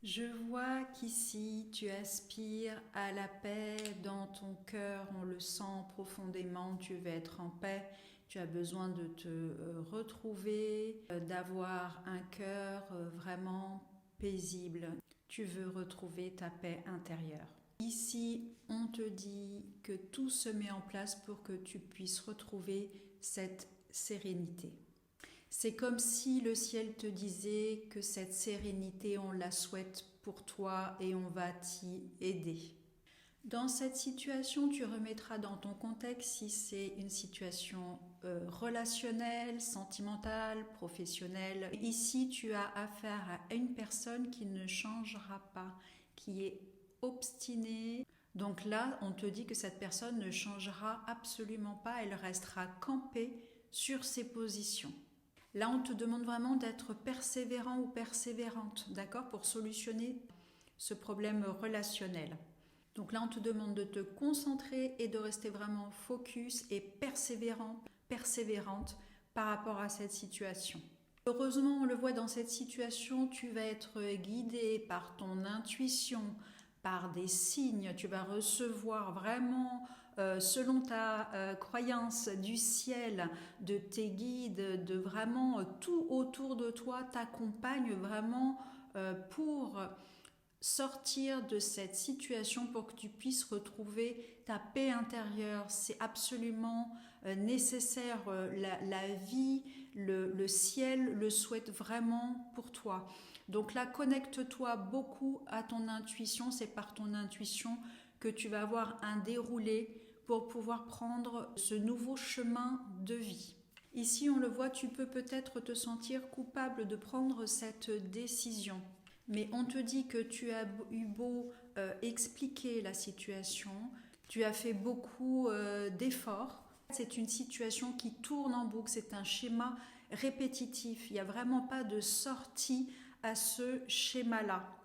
Je vois qu'ici tu aspires à la paix dans ton cœur, on le sent profondément, tu veux être en paix, tu as besoin de te retrouver, d'avoir un cœur vraiment paisible. Tu veux retrouver ta paix intérieure. Ici, on te dit que tout se met en place pour que tu puisses retrouver cette sérénité. C'est comme si le ciel te disait que cette sérénité, on la souhaite pour toi et on va t'y aider. Dans cette situation, tu remettras dans ton contexte si c'est une situation relationnelle, sentimentale, professionnelle. Ici, tu as affaire à une personne qui ne changera pas, qui est obstinée. Donc là, on te dit que cette personne ne changera absolument pas, elle restera campée sur ses positions. Là, on te demande vraiment d'être persévérant ou persévérante, d'accord, pour solutionner ce problème relationnel. Donc là, on te demande de te concentrer et de rester vraiment focus et persévérant, persévérante par rapport à cette situation. Heureusement, on le voit dans cette situation, tu vas être guidé par ton intuition, par des signes, tu vas recevoir vraiment selon ta croyance du ciel, de tes guides, de vraiment tout autour de toi t'accompagne vraiment pour sortir de cette situation pour que tu puisses retrouver ta paix intérieure. C'est absolument nécessaire. La vie, le ciel le souhaite vraiment pour toi. Donc là, connecte-toi beaucoup à ton intuition. C'est par ton intuition que tu vas avoir un déroulé pour pouvoir prendre ce nouveau chemin de vie. Ici, on le voit, tu peux peut-être te sentir coupable de prendre cette décision. Mais on te dit que tu as eu beau expliquer la situation, tu as fait beaucoup d'efforts. C'est une situation qui tourne en boucle, c'est un schéma répétitif. Il n'y a vraiment pas de sortie à ce schéma-là.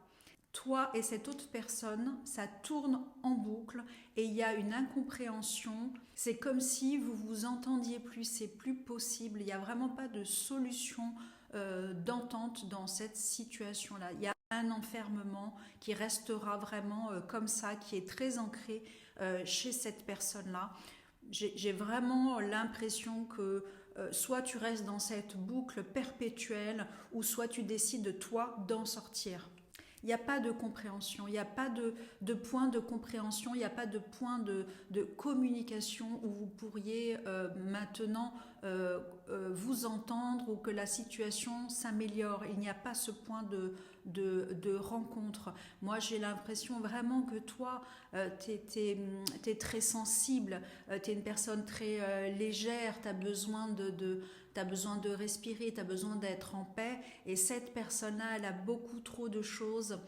Toi et cette autre personne, ça tourne en boucle et il y a une incompréhension. C'est comme si vous vous entendiez plus, c'est plus possible. Il n'y a vraiment pas de solution d'entente dans cette situation-là. Il y a un enfermement qui restera vraiment comme ça, qui est très ancré chez cette personne-là. J'ai vraiment l'impression que soit tu restes dans cette boucle perpétuelle ou soit tu décides toi d'en sortir. Il n'y a pas de compréhension, il n'y a pas de point de compréhension, il n'y a pas de point de communication où vous pourriez maintenant vous entendre ou que la situation s'améliore. Il n'y a pas ce point de rencontre. Moi, j'ai l'impression vraiment que toi, tu es très sensible, tu es une personne très légère, tu as besoin t'as besoin de respirer, tu as besoin d'être en paix. Et cette personne-là, elle a beaucoup trop de choses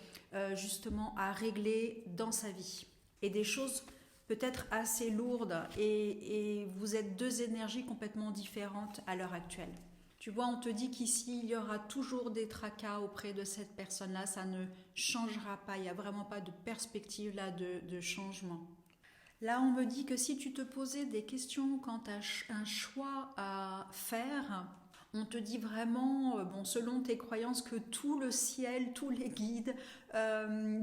justement à régler dans sa vie. Et des choses peut-être assez lourdes. Et vous êtes deux énergies complètement différentes à l'heure actuelle. Tu vois, on te dit qu'ici, il y aura toujours des tracas auprès de cette personne-là. Ça ne changera pas. Il n'y a vraiment pas de perspective là de changement. Là, on me dit que si tu te posais des questions quant à un choix à faire, on te dit vraiment, bon, selon tes croyances, que tout le ciel, tous les guides,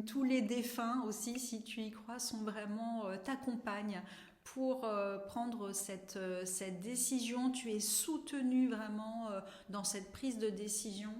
tous les défunts aussi, si tu y crois, sont vraiment t'accompagnent pour prendre cette décision. Tu es soutenu vraiment dans cette prise de décision.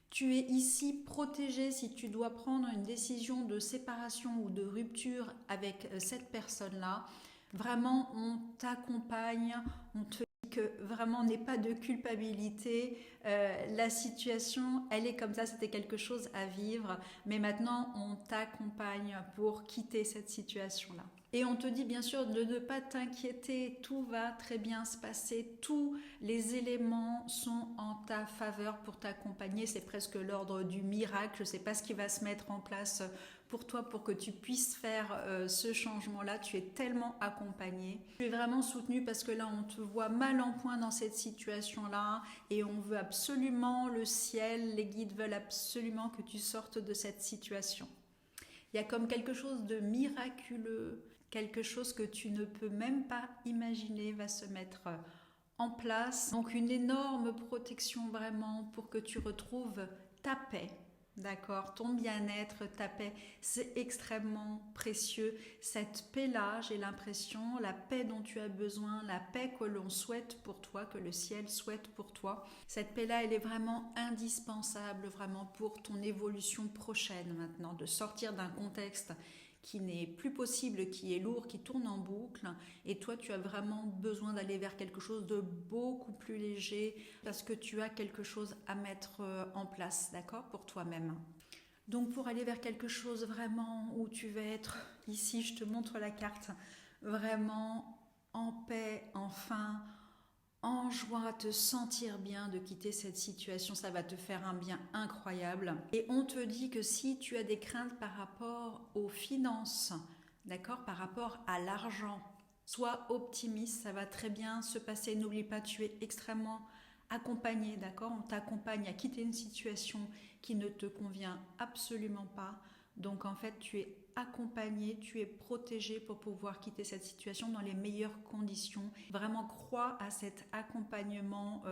Tu es ici protégé si tu dois prendre une décision de séparation ou de rupture avec cette personne-là. Vraiment, on t'accompagne, on te dit que vraiment n'aie pas de culpabilité. La situation, elle est comme ça, c'était quelque chose à vivre. Mais maintenant, on t'accompagne pour quitter cette situation-là. Et on te dit bien sûr de ne pas t'inquiéter, tout va très bien se passer, tous les éléments sont en ta faveur pour t'accompagner, c'est presque l'ordre du miracle, je ne sais pas ce qui va se mettre en place pour toi pour que tu puisses faire ce changement-là, tu es tellement accompagné. Tu es vraiment soutenu parce que là on te voit mal en point dans cette situation-là et on veut absolument, le ciel, les guides veulent absolument que tu sortes de cette situation. Il y a comme quelque chose de miraculeux, quelque chose que tu ne peux même pas imaginer va se mettre en place. Donc une énorme protection vraiment pour que tu retrouves ta paix. D'accord, ton bien-être, ta paix, c'est extrêmement précieux. Cette paix-là, j'ai l'impression, la paix dont tu as besoin, la paix que l'on souhaite pour toi, que le ciel souhaite pour toi, cette paix-là, elle est vraiment indispensable, vraiment pour ton évolution prochaine maintenant, de sortir d'un contexte qui n'est plus possible, qui est lourd, qui tourne en boucle. Et toi, tu as vraiment besoin d'aller vers quelque chose de beaucoup plus léger parce que tu as quelque chose à mettre en place, d'accord, pour toi-même. Donc pour aller vers quelque chose vraiment où tu vas être, ici je te montre la carte, vraiment en paix, enfin, en joie, à te sentir bien de quitter cette situation, ça va te faire un bien incroyable. Et on te dit que si tu as des craintes par rapport aux finances, d'accord, par rapport à l'argent, sois optimiste, ça va très bien se passer. N'oublie pas, tu es extrêmement accompagné, d'accord. On t'accompagne à quitter une situation qui ne te convient absolument pas. Donc en fait, tu es accompagné, tu es protégé pour pouvoir quitter cette situation dans les meilleures conditions. Vraiment crois à cet accompagnement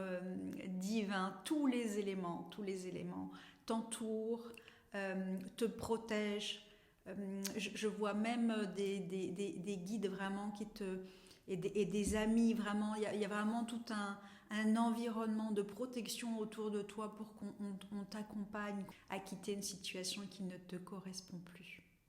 divin. Tous les éléments t'entourent, te protègent. Je vois même des guides vraiment qui te... Et des amis, vraiment, il y a vraiment tout un environnement de protection autour de toi pour qu'on t'accompagne à quitter une situation qui ne te correspond plus.